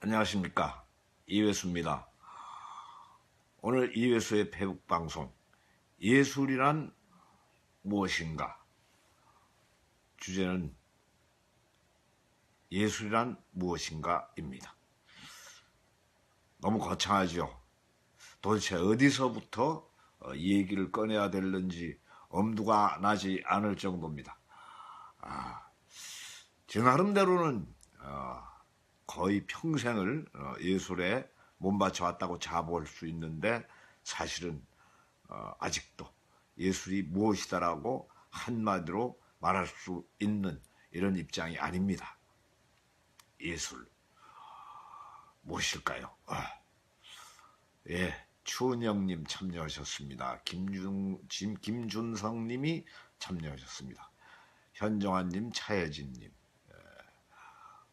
안녕하십니까, 이회수입니다. 오늘 이회수의 페북방송 예술이란 무엇인가? 주제는 예술이란 무엇인가입니다. 너무 거창하죠. 도대체 어디서부터 이 얘기를 꺼내야 될는지 엄두가 나지 않을 정도입니다. 제 나름대로는 거의 평생을 예술에 몸바쳐 왔다고 자부할 수 있는데, 사실은 아직도 예술이 무엇이다라고 한마디로 말할 수 있는 이런 입장이 아닙니다. 예술 무엇일까요? 예, 추은영님 참여하셨습니다. 김준성님이 참여하셨습니다. 현정환님, 차혜진님,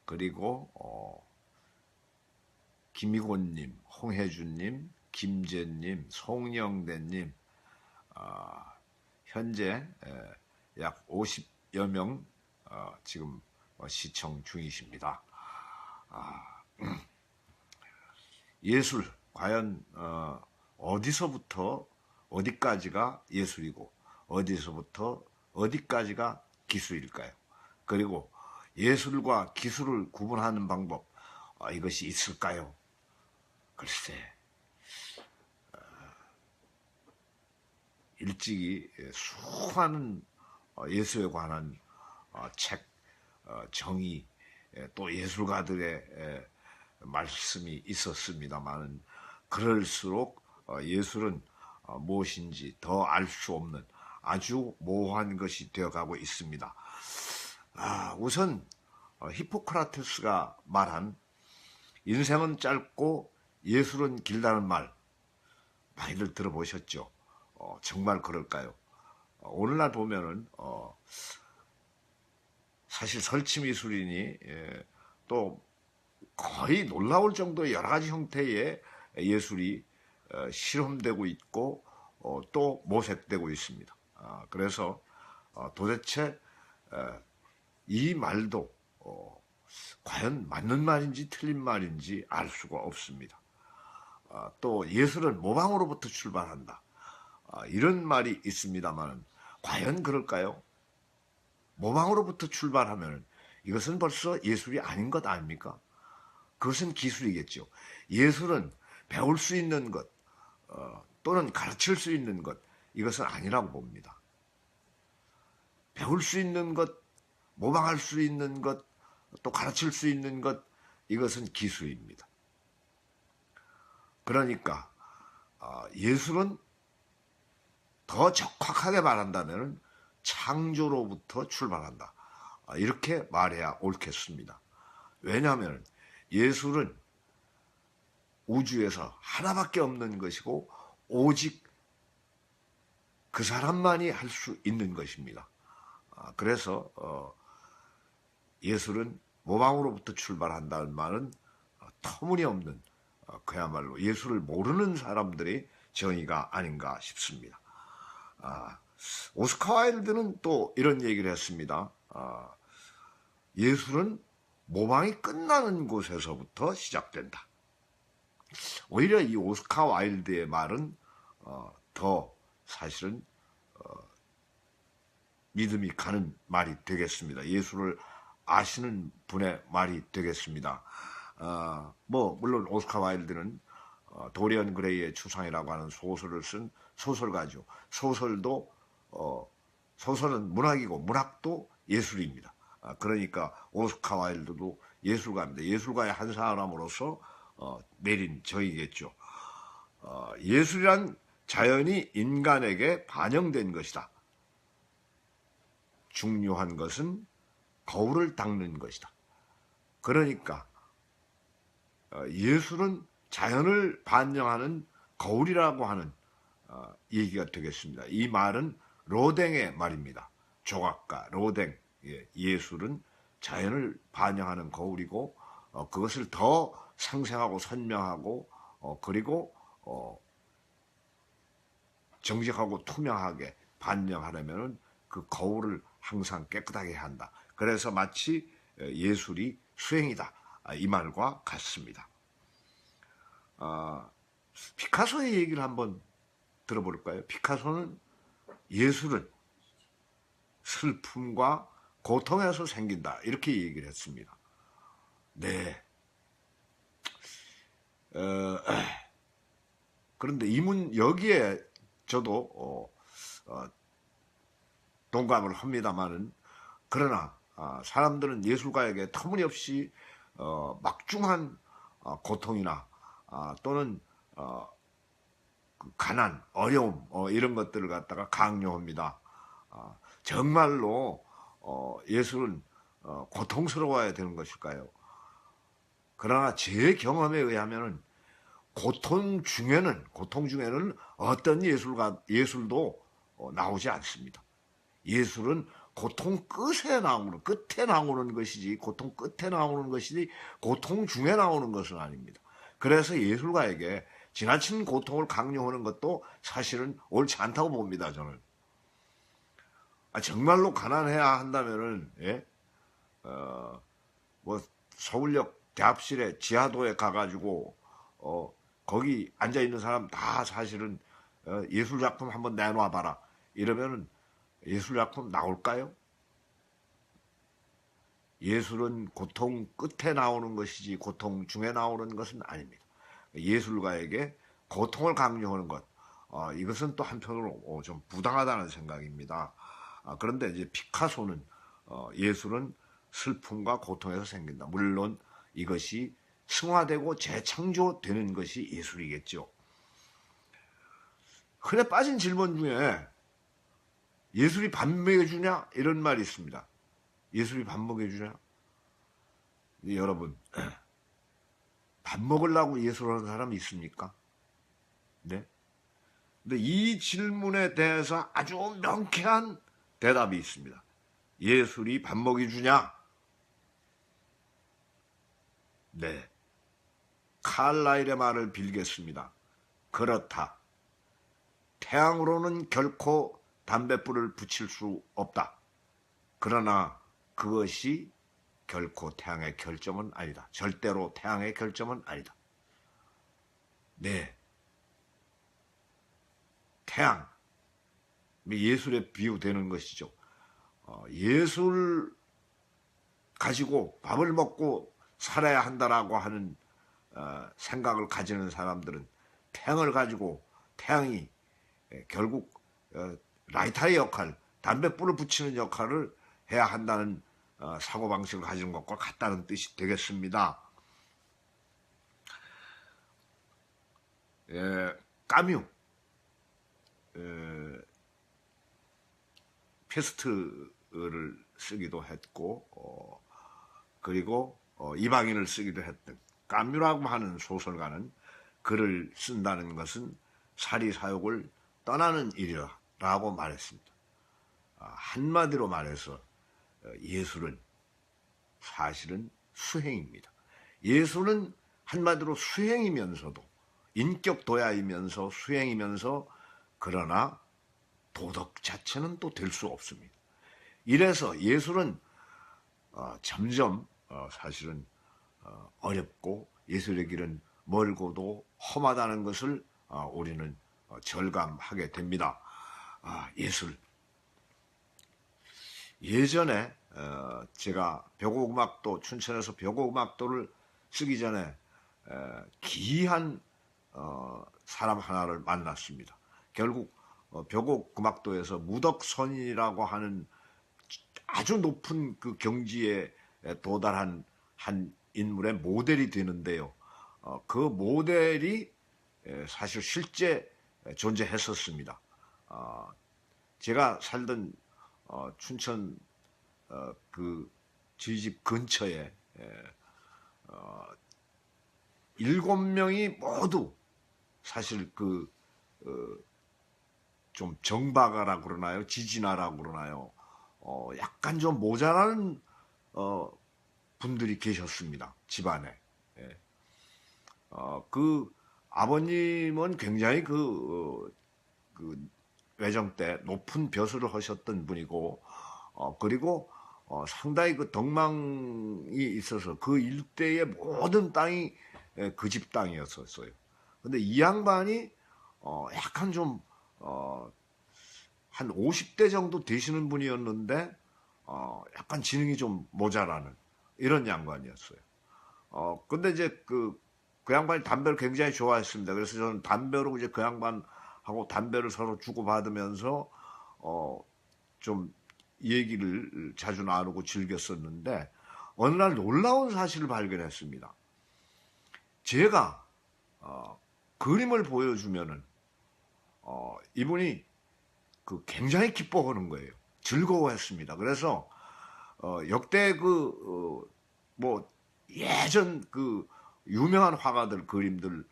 그리고 김희곤님, 홍혜준님, 김재님, 송영대님, 현재 약 50여 명 지금 시청 중이십니다. 예술, 과연 어디서부터 어디까지가 예술이고 어디서부터 어디까지가 기술일까요? 그리고 예술과 기술을 구분하는 방법, 이것이 있을까요? 글쎄, 일찍이 수많은 예술에 관한 책, 정의, 또 예술가들의 말씀이 있었습니다만, 그럴수록 예술은 무엇인지 더 알 수 없는 아주 모호한 것이 되어가고 있습니다. 우선 히포크라테스가 말한 인생은 짧고 예술은 길다는 말, 많이들 들어보셨죠? 정말 그럴까요? 오늘날 보면은 사실 설치미술이니 또 거의 놀라울 정도의 여러 가지 형태의 예술이 실험되고 있고 또 모색되고 있습니다. 그래서 도대체 이 말도 과연 맞는 말인지 틀린 말인지 알 수가 없습니다. 또 예술은 모방으로부터 출발한다, 이런 말이 있습니다만, 과연 그럴까요? 모방으로부터 출발하면 이것은 벌써 예술이 아닌 것 아닙니까? 그것은 기술이겠죠. 예술은 배울 수 있는 것, 또는 가르칠 수 있는 것, 이것은 아니라고 봅니다. 배울 수 있는 것, 모방할 수 있는 것, 또 가르칠 수 있는 것, 이것은 기술입니다. 그러니까 예술은 더 적확하게 말한다면 창조로부터 출발한다, 이렇게 말해야 옳겠습니다. 왜냐하면 예술은 우주에서 하나밖에 없는 것이고 오직 그 사람만이 할 수 있는 것입니다. 그래서 예술은 모방으로부터 출발한다는 말은 터무니없는, 그야말로 예술을 모르는 사람들의 정의가 아닌가 싶습니다. 오스카 와일드는 또 이런 얘기를 했습니다. 예술은 모방이 끝나는 곳에서부터 시작된다. 오히려 이 오스카 와일드의 말은 더 사실은 믿음이 가는 말이 되겠습니다. 예술을 아시는 분의 말이 되겠습니다. 물론 오스카 와일드는 도리언 그레이의 추상이라고 하는 소설을 쓴 소설가죠. 소설은 문학이고 문학도 예술입니다. 그러니까 오스카 와일드도 예술가입니다. 예술가의 한 사람으로서 내린 정의겠죠. 예술이란 자연이 인간에게 반영된 것이다. 중요한 것은 거울을 닦는 것이다. 그러니까 예술은 자연을 반영하는 거울이라고 하는 얘기가 되겠습니다. 이 말은 로댕의 말입니다. 조각가 로댕. 예술은 자연을 반영하는 거울이고 그것을 더 생생하고 선명하고 그리고 정직하고 투명하게 반영하려면 그 거울을 항상 깨끗하게 한다. 그래서 마치 예술이 수행이다, 이 말과 같습니다. 피카소의 얘기를 한번 들어볼까요? 피카소는 예술은 슬픔과 고통에서 생긴다, 이렇게 얘기를 했습니다. 네. 그런데 여기에 저도 동감을 합니다만은, 그러나 사람들은 예술가에게 터무니없이 막중한 고통이나 또는 그 가난, 어려움 이런 것들을 갖다가 강요합니다. 정말로 예술은 고통스러워야 되는 것일까요? 그러나 제 경험에 의하면은 고통 중에는 어떤 예술도 나오지 않습니다. 예술은 고통 끝에 나오는 것이지, 고통 중에 나오는 것은 아닙니다. 그래서 예술가에게 지나친 고통을 강요하는 것도 사실은 옳지 않다고 봅니다, 저는. 정말로 가난해야 한다면은, 뭐, 서울역 대합실에 지하도에 가가지고, 거기 앉아있는 사람 다 사실은, 예술작품 한번 내놔봐라, 이러면은 예술작품 나올까요? 예술은 고통 끝에 나오는 것이지 고통 중에 나오는 것은 아닙니다. 예술가에게 고통을 강요하는 것, 이것은 또 한편으로 좀 부당하다는 생각입니다. 그런데 이제 피카소는 예술은 슬픔과 고통에서 생긴다. 물론 이것이 승화되고 재창조되는 것이 예술이겠죠. 흔해 빠진 질문 중에 예술이 밥 먹여주냐? 이런 말이 있습니다. 예술이 밥 먹여주냐? 여러분, 밥 먹으려고 예술하는 사람이 있습니까? 네? 근데 이 질문에 대해서 아주 명쾌한 대답이 있습니다. 예술이 밥 먹여주냐? 네. 칼라일의 말을 빌겠습니다. 그렇다. 태양으로는 결코 담뱃불을 붙일 수 없다. 그러나 그것이 결코 태양의 결점은 아니다. 절대로 태양의 결점은 아니다. 네. 태양. 예술에 비유되는 것이죠. 예술 가지고 밥을 먹고 살아야 한다라고 하는 생각을 가지는 사람들은 태양을 가지고 태양이 결국 라이터의 역할, 담뱃불을 붙이는 역할을 해야 한다는 사고방식을 가지는 것과 같다는 뜻이 되겠습니다. 까뮤, 페스트를 쓰기도 했고, 그리고 이방인을 쓰기도 했던 까뮤라고 하는 소설가는 글을 쓴다는 것은 사리사욕을 떠나는 일이라고 말했습니다. 한마디로 말해서 예술은 사실은 수행입니다. 예술은 한마디로 수행이면서도 인격 도야이면서 수행이면서 그러나 도덕 자체는 또 될 수 없습니다. 이래서 예술은 점점 사실은 어렵고 예술의 길은 멀고도 험하다는 것을 우리는 절감하게 됩니다. 예술. 예전에 제가 벽곡음악도, 춘천에서 벽곡음악도를 쓰기 전에 기이한 사람 하나를 만났습니다. 결국 벽곡음악도에서 무덕선이라고 하는 아주 높은 그 경지에 도달한 한 인물의 모델이 되는데요. 그 모델이 사실 실제 존재했었습니다. 제가 살던 춘천 그 저희 집 근처에 7명이 모두 사실 좀 정박아라 그러나요? 지진하라고 그러나요? 약간 좀 모자란 분들이 계셨습니다. 집안에. 그 아버님은 굉장히 그 외정 때 높은 벼슬을 하셨던 분이고, 그리고 상당히 그 덕망이 있어서 그 일대의 모든 땅이 그 집 땅이었었어요. 근데 이 양반이 약간 좀 한 50대 정도 되시는 분이었는데 약간 지능이 좀 모자라는 이런 양반이었어요. 근데 이제 그 양반이 담배를 굉장히 좋아했습니다. 그래서 저는 담배로 이제 그 양반하고 담배를 서로 주고받으면서 좀 얘기를 자주 나누고 즐겼었는데 어느 날 놀라운 사실을 발견했습니다. 제가 그림을 보여주면은 이분이 굉장히 기뻐하는 거예요. 즐거워했습니다. 그래서 역대 뭐 예전 유명한 화가들 그림들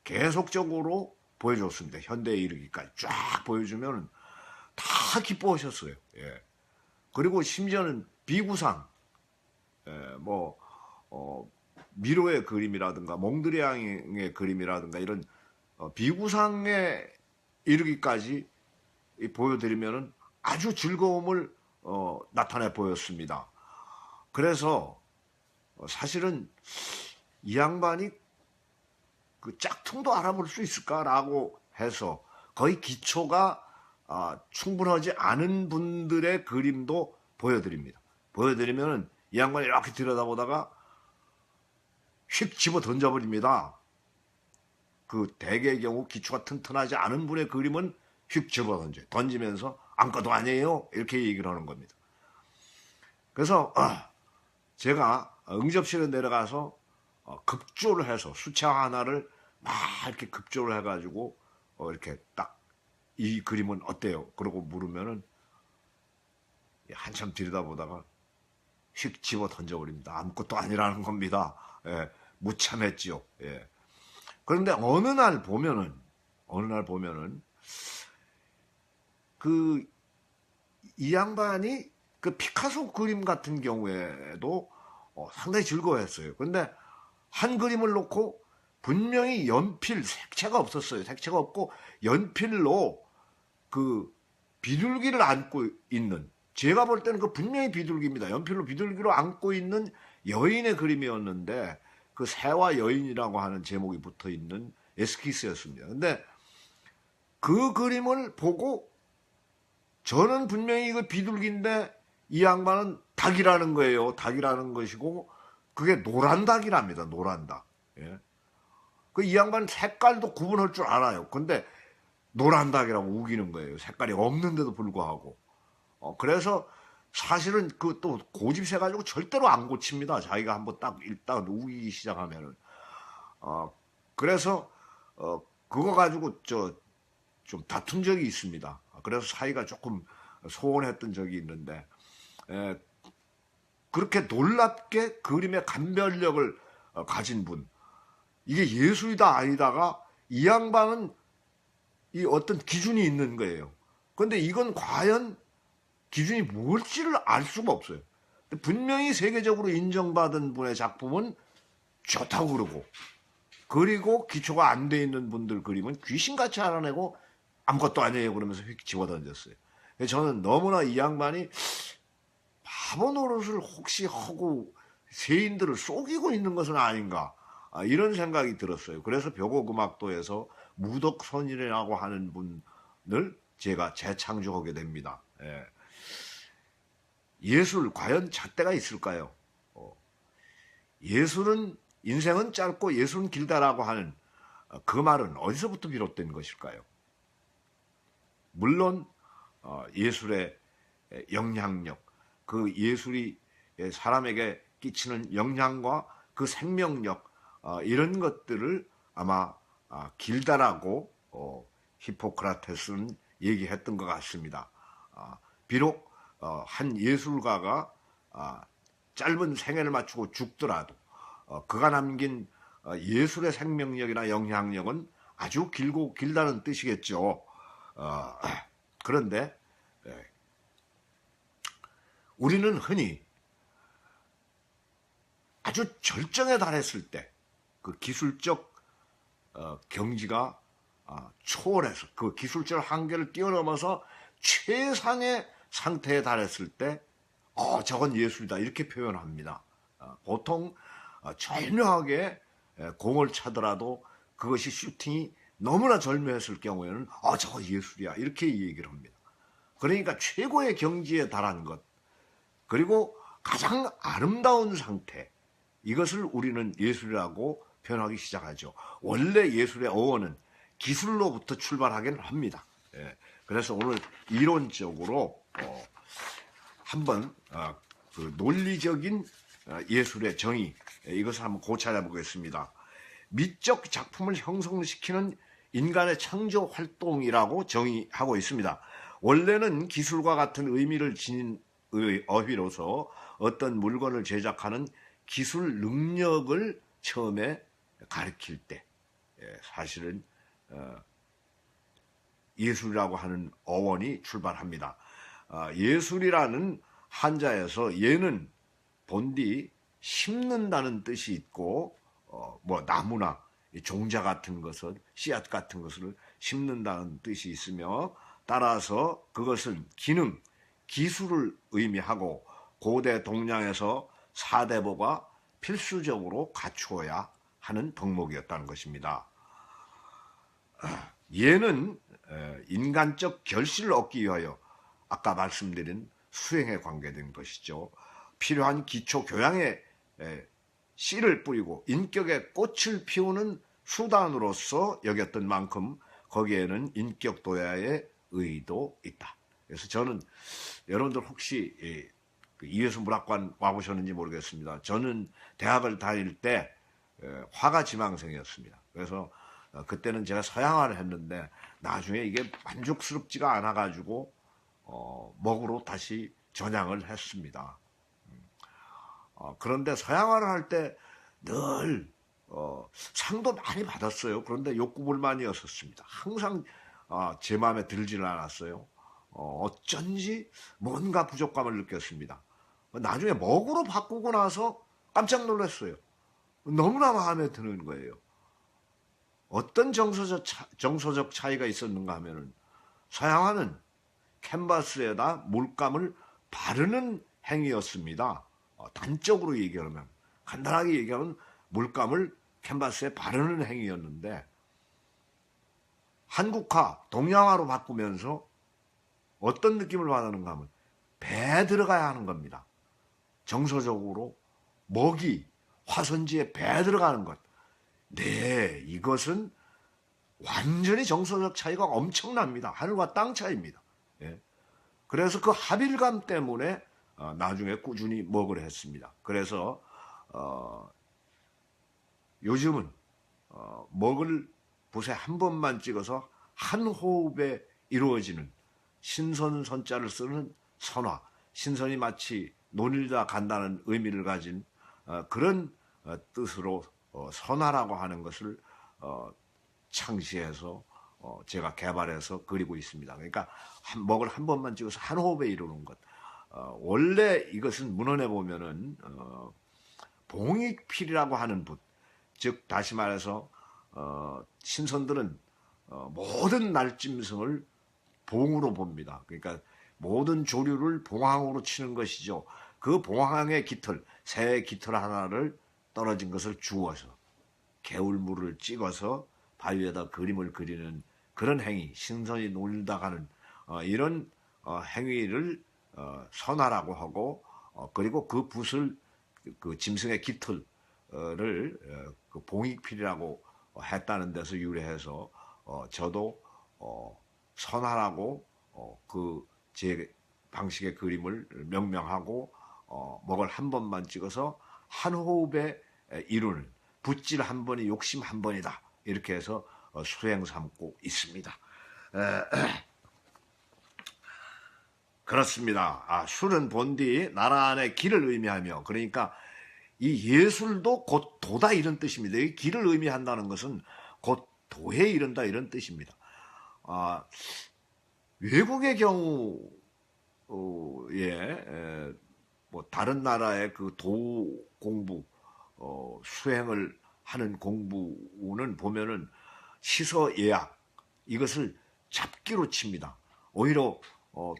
계속적으로 보여줬습니다. 현대에 이르기까지 쫙 보여주면 다 기뻐하셨어요. 예. 그리고 심지어는 비구상, 미로의 그림이라든가 몽드리앙의 그림이라든가 이런 비구상에 이르기까지 보여드리면 아주 즐거움을 나타내 보였습니다. 그래서 사실은 이 양반이 그 짝퉁도 알아볼 수 있을까라고 해서 거의 기초가 충분하지 않은 분들의 그림도 보여드립니다. 보여드리면 이 양반이 이렇게 들여다보다가 휙 집어 던져버립니다. 그 대개의 경우 기초가 튼튼하지 않은 분의 그림은 휙 집어 던지면서 아무것도 아니에요 이렇게 얘기를 하는 겁니다. 그래서 제가 응접실에 내려가서 급조를 해서 수채화 하나를 막 이렇게 급조를 해가지고 이렇게 딱 이 그림은 어때요? 그러고 물으면은 한참 들여다보다가 휙 집어 던져버립니다. 아무것도 아니라는 겁니다. 예, 무참했지요. 예. 그런데 어느 날 보면은 이 양반이 그 피카소 그림 같은 경우에도 상당히 즐거워했어요. 근데 한 그림을 놓고 분명히 연필, 색채가 없었어요. 색채가 없고 연필로 그 비둘기를 안고 있는, 제가 볼 때는 분명히 비둘기입니다. 연필로 비둘기로 안고 있는 여인의 그림이었는데 그 새와 여인이라고 하는 제목이 붙어 있는 에스키스였습니다. 근데 그 그림을 보고 저는 분명히 이거 비둘기인데 이 양반은 닭이라는 거예요. 닭이라는 것이고 그게 노란 닭이랍니다. 노란 닭. 예. 이 양반은 색깔도 구분할 줄 알아요. 근데 노란 닭이라고 우기는 거예요. 색깔이 없는데도 불구하고. 그래서 사실은 또 고집세 가지고 절대로 안 고칩니다. 자기가 한번 딱 일단 우기기 시작하면은. 그래서 그거 가지고 좀 다툰 적이 있습니다. 그래서 사이가 조금 소원했던 적이 있는데 그렇게 놀랍게 그림의 감별력을 가진 분, 이게 예술이다 아니다가 이 양반은 이 어떤 기준이 있는 거예요. 그런데 이건 과연 기준이 뭘지를 알 수가 없어요. 분명히 세계적으로 인정받은 분의 작품은 좋다고 그러고, 그리고 기초가 안 돼 있는 분들 그림은 귀신같이 알아내고 아무것도 아니에요 그러면서 휙 집어던졌어요. 저는 너무나 이 양반이 바보 노릇을 혹시 하고 세인들을 속이고 있는 것은 아닌가, 이런 생각이 들었어요. 그래서 벽옥음악도에서 무덕선이라고 하는 분을 제가 재창조하게 됩니다. 예. 예술 과연 잣대가 있을까요? 예술은, 인생은 짧고 예술은 길다라고 하는 그 말은 어디서부터 비롯된 것일까요? 물론 예술의 영향력, 그 예술이 사람에게 끼치는 영향과 그 생명력, 이런 것들을 아마 길다라고 히포크라테스는 얘기했던 것 같습니다. 비록 한 예술가가 짧은 생애를 마치고 죽더라도 그가 남긴 예술의 생명력이나 영향력은 아주 길고 길다는 뜻이겠죠. 그런데 우리는 흔히 아주 절정에 달했을 때, 그 기술적 경지가 초월해서 그 기술적 한계를 뛰어넘어서 최상의 상태에 달했을 때 저건 예술이다 이렇게 표현합니다. 보통 절묘하게 공을 차더라도 그것이 슈팅이 너무나 절묘했을 경우에는 저거 예술이야 이렇게 얘기를 합니다. 그러니까 최고의 경지에 달한 것, 그리고 가장 아름다운 상태, 이것을 우리는 예술이라고 표현하기 시작하죠. 원래 예술의 어원은 기술로부터 출발하긴 합니다. 그래서 오늘 이론적으로 한번 그 논리적인 예술의 정의, 이것을 한번 고찰해 보겠습니다. 미적 작품을 형성시키는 인간의 창조 활동이라고 정의하고 있습니다. 원래는 기술과 같은 의미를 지닌 어휘로서 어떤 물건을 제작하는 기술 능력을 처음에 가리킬 때 사실은 예술이라고 하는 어원이 출발합니다. 예술이라는 한자에서 예는 본디 심는다는 뜻이 있고 뭐 나무나 종자 같은 것을, 씨앗 같은 것을 심는다는 뜻이 있으며, 따라서 그것은 기능, 기술을 의미하고 고대 동양에서 사대보가 필수적으로 갖추어야 하는 덕목이었다는 것입니다. 예는 인간적 결실을 얻기 위하여 아까 말씀드린 수행에 관계된 것이죠. 필요한 기초 교양에 씨를 뿌리고 인격의 꽃을 피우는 수단으로서 여겼던 만큼 거기에는 인격 도야의 의의도 있다. 그래서 저는 여러분들 혹시 이회수 문학관 와보셨는지 모르겠습니다. 저는 대학을 다닐 때 화가 지망생이었습니다. 그래서 그때는 제가 서양화를 했는데 나중에 이게 만족스럽지가 않아가지고 먹으로 다시 전향을 했습니다. 그런데 서양화를 할 때 늘 상도 많이 받았어요. 그런데 욕구불만이었었습니다. 항상 제 마음에 들지는 않았어요. 어쩐지 뭔가 부족감을 느꼈습니다. 나중에 먹으로 바꾸고 나서 깜짝 놀랐어요. 너무나 마음에 드는 거예요. 어떤 정서적 차이가 있었는가 하면은, 서양화는 캔버스에다 물감을 바르는 행위였습니다. 단적으로 얘기하면, 간단하게 얘기하면 물감을 캔버스에 바르는 행위였는데, 한국화, 동양화로 바꾸면서 어떤 느낌을 받았는가 하면 배에 들어가야 하는 겁니다. 정서적으로 먹이, 화선지에 배에 들어가는 것. 네, 이것은 완전히 정서적 차이가 엄청납니다. 하늘과 땅 차이입니다. 그래서 그 합일감 때문에 나중에 꾸준히 먹으려 했습니다. 그래서 요즘은 먹을 붓에 한 번만 찍어서 한 호흡에 이루어지는 신선선자를 쓰는 선화, 신선이 마치 논일다 간다는 의미를 가진 그런 뜻으로 선화라고 하는 것을 창시해서 제가 개발해서 그리고 있습니다. 그러니까 먹을 한 번만 찍어서 한 호흡에 이루는 것. 원래 이것은 문헌에 보면은 봉익필이라고 하는 붓, 즉 다시 말해서 신선들은 모든 날짐승을 봉으로 봅니다. 그러니까 모든 조류를 봉황으로 치는 것이죠. 그 봉황의 깃털, 새의 깃털 하나를 떨어진 것을 주워서 개울물을 찍어서 바위에다 그림을 그리는 그런 행위, 신선이 놀다 가는 이런 행위를 선화라고 하고, 그리고 그 붓을, 그 짐승의 깃털을 그 봉익필이라고 했다는 데서 유래해서 저도 선화라고 그 제 방식의 그림을 명명하고 먹을 한 번만 찍어서 한 호흡에 이루는, 붓질 한 번이 욕심 한 번이다, 이렇게 해서 수행 삼고 있습니다. 그렇습니다. 술은 본디 나라 안의 길을 의미하며, 그러니까 이 예술도 곧 도다 이런 뜻입니다. 이 길을 의미한다는 것은 곧 도에 이른다 이런 뜻입니다. 외국의 경우에 뭐 다른 나라의 그 도 공부, 수행을 하는 공부는 보면은 시서 예약, 이것을 잡기로 칩니다. 오히려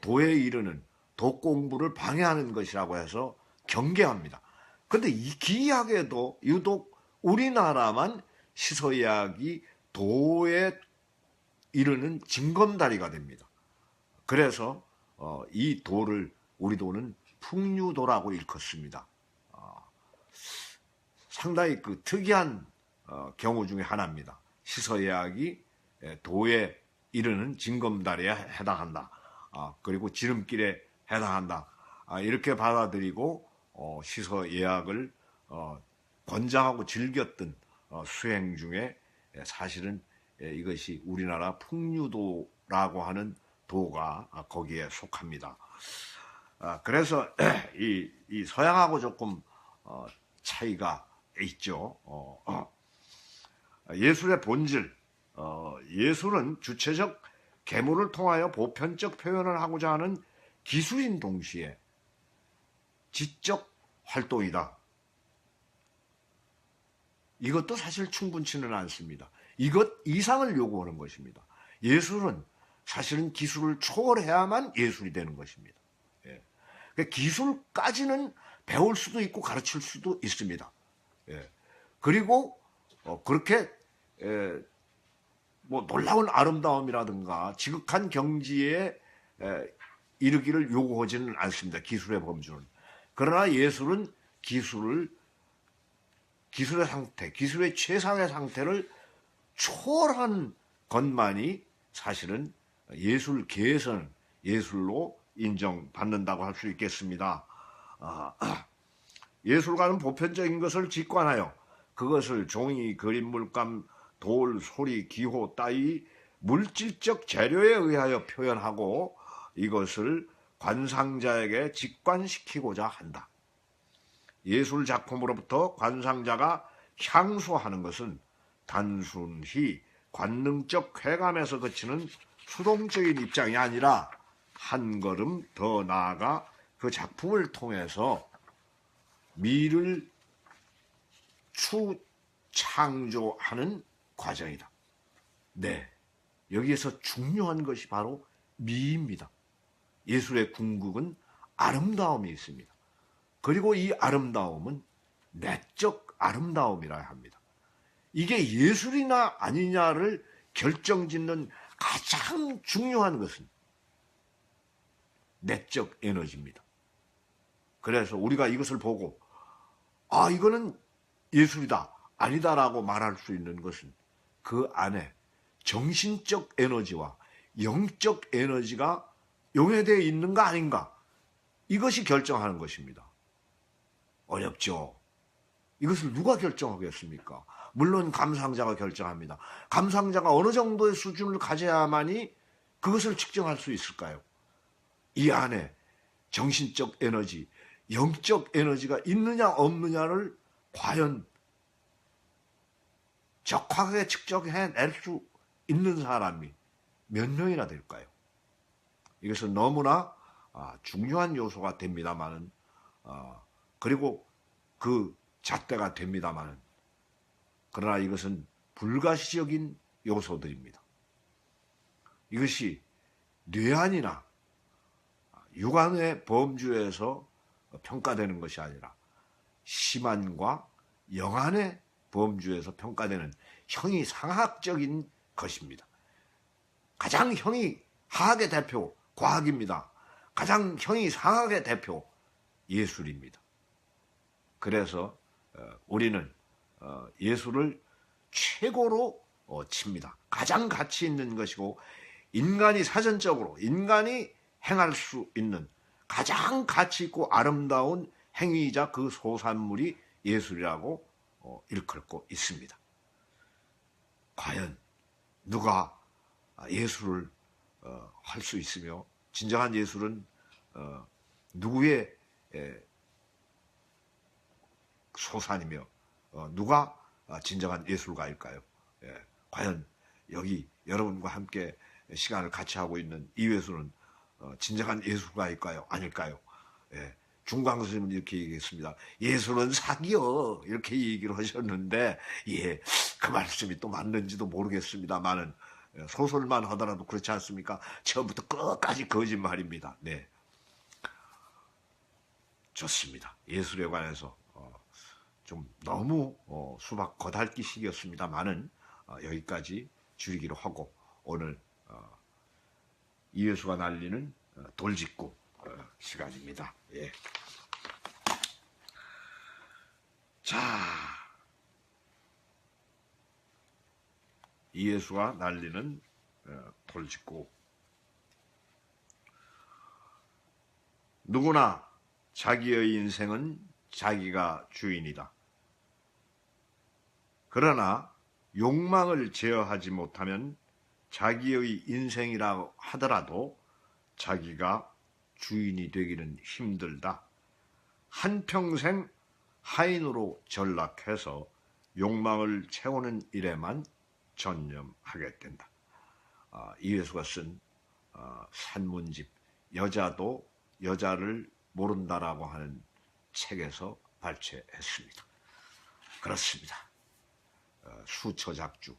도에 이르는 독 공부를 방해하는 것이라고 해서 경계합니다. 그런데 기이하게도 유독 우리나라만 시서야학이 도에 이르는 징검다리가 됩니다. 그래서 이 도를 우리 도는 풍류도라고 일컫습니다. 상당히 그 특이한 경우 중에 하나입니다. 시서야학이 도에 이르는 징검다리에 해당한다. 그리고 지름길에 해당한다. 이렇게 받아들이고 시서예학을 권장하고 즐겼던 수행 중에 사실은 이것이 우리나라 풍류도라고 하는 도가 거기에 속합니다. 그래서 이 서양하고 조금 차이가 있죠. 예술의 본질, 예술은 주체적 계물을 통하여 보편적 표현을 하고자 하는 기술인 동시에 지적 활동이다. 이것도 사실 충분치는 않습니다. 이것 이상을 요구하는 것입니다. 예술은 사실은 기술을 초월해야만 예술이 되는 것입니다. 그러니까 기술까지는 배울 수도 있고 가르칠 수도 있습니다. 그리고 그렇게 뭐 놀라운 아름다움이라든가 지극한 경지에 이르기를 요구하지는 않습니다. 기술의 범주는. 그러나 예술은 기술의 상태, 기술의 최상의 상태를 초월한 것만이 사실은 예술계에서는 예술로 인정받는다고 할 수 있겠습니다. 예술가는 보편적인 것을 직관하여 그것을 종이, 그림, 물감, 돌, 소리, 기호 따위 물질적 재료에 의하여 표현하고 이것을 관상자에게 직관시키고자 한다. 예술 작품으로부터 관상자가 향수하는 것은 단순히 관능적 쾌감에서 그치는 수동적인 입장이 아니라 한 걸음 더 나아가 그 작품을 통해서 미를 창조하는 과정이다. 네, 여기에서 중요한 것이 바로 미입니다. 예술의 궁극은 아름다움이 있습니다. 그리고 이 아름다움은 내적 아름다움이라 합니다. 이게 예술이나 아니냐를 결정짓는 가장 중요한 것은 내적 에너지입니다. 그래서 우리가 이것을 보고 이거는 예술이다, 아니다라고 말할 수 있는 것은 그 안에 정신적 에너지와 영적 에너지가 용해되어 있는가 아닌가, 이것이 결정하는 것입니다. 어렵죠. 이것을 누가 결정하겠습니까? 물론 감상자가 결정합니다. 감상자가 어느 정도의 수준을 가져야만이 그것을 측정할 수 있을까요? 이 안에 정신적 에너지, 영적 에너지가 있느냐 없느냐를 과연 적확하게 측정해낼 수 있는 사람이 몇 명이나 될까요? 이것은 너무나 중요한 요소가 됩니다마는, 그리고 그 잣대가 됩니다마는, 그러나 이것은 불가시적인 요소들입니다. 이것이 뇌안이나 육안의 범주에서 평가되는 것이 아니라 심안과 영안의 범주에서 평가되는 형이상학적인 것입니다. 가장 형이하학의 대표 과학입니다. 가장 형이상학의 대표 예술입니다. 그래서 우리는 예술을 최고로 칩니다. 가장 가치 있는 것이고 인간이 사전적으로 인간이 행할 수 있는 가장 가치 있고 아름다운 행위이자 그 소산물이 예술이라고 일컬고 있습니다. 과연 누가 예술을 할 수 있으며 진정한 예술은 누구의 소산이며 누가 진정한 예술가일까요? 과연 여기 여러분과 함께 시간을 같이 하고 있는 이회수는 진정한 예술가일까요? 아닐까요? 중광 스님은 이렇게 얘기했습니다. 예술은 사기요, 이렇게 얘기를 하셨는데, 그 말씀이 또 맞는지도 모르겠습니다만은 소설만 하더라도 그렇지 않습니까? 처음부터 끝까지 거짓말입니다. 네. 좋습니다. 예술에 관해서 좀 너무 수박 겉핥기식이었습니다만은 여기까지 줄이기로 하고 오늘 이예수가 날리는 돌직구 시간입니다. 예. 자, 이예수가 날리는 돌직구. 누구나 자기의 인생은 자기가 주인이다. 그러나 욕망을 제어하지 못하면 자기의 인생이라 하더라도 자기가 주인이 되기는 힘들다. 한평생 하인으로 전락해서 욕망을 채우는 일에만 전념하게 된다. 이예수가 쓴 산문집 여자도 여자를 모른다라고 하는 책에서 발췌했습니다. 그렇습니다. 수처작주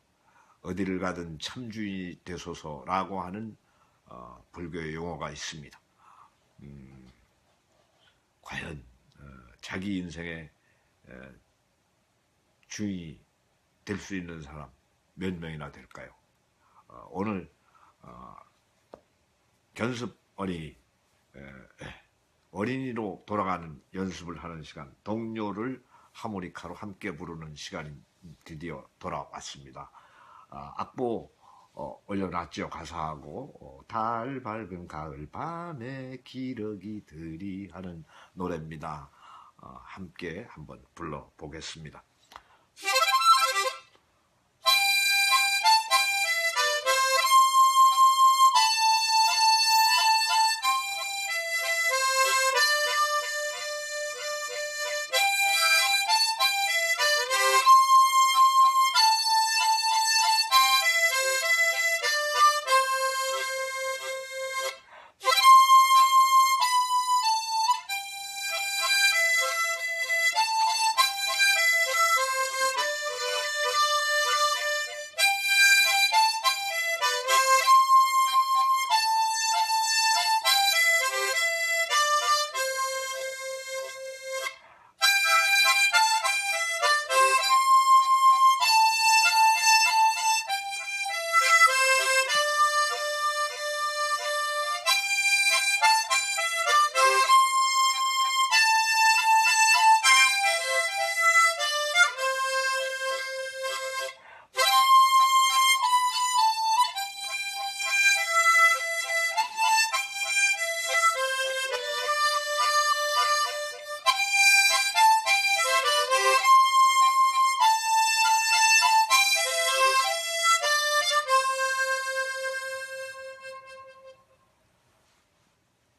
어디를 가든 참주인이 되소서라고 하는 불교의 용어가 있습니다. 과연 자기 인생의 주인이 될 수 있는 사람 몇 명이나 될까요? 오늘 견습 어린이로 돌아가는 연습을 하는 시간, 동료를 하모니카로 함께 부르는 시간이 드디어 돌아왔습니다. 악보 올려놨죠. 가사하고 달 밝은 가을 밤에 기러기들이 하는 노래입니다. 함께 한번 불러보겠습니다.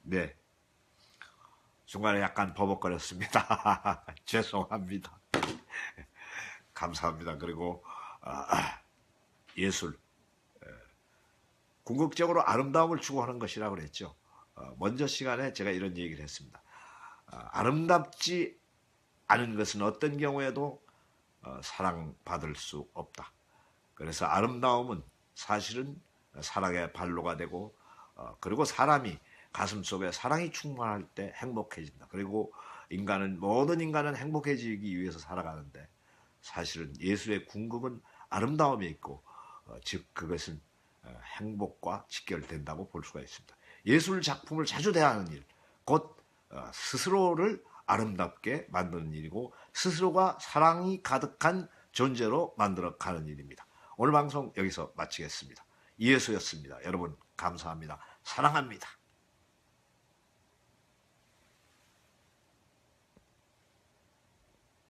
네, 중간에 약간 버벅거렸습니다. 죄송합니다. 감사합니다. 그리고 예술, 궁극적으로 아름다움을 추구하는 것이라고 그랬죠. 먼저 시간에 제가 이런 얘기를 했습니다. 아름답지 않은 것은 어떤 경우에도 사랑받을 수 없다. 그래서 아름다움은 사실은 사랑의 발로가 되고 그리고 사람이 가슴속에 사랑이 충만할 때 행복해진다. 그리고 모든 인간은 행복해지기 위해서 살아가는데 사실은 예술의 궁극은 아름다움이 있고 즉 그것은 행복과 직결된다고 볼 수가 있습니다. 예술 작품을 자주 대하는 일, 곧 스스로를 아름답게 만드는 일이고 스스로가 사랑이 가득한 존재로 만들어가는 일입니다. 오늘 방송 여기서 마치겠습니다. 이예수였습니다. 여러분 감사합니다. 사랑합니다.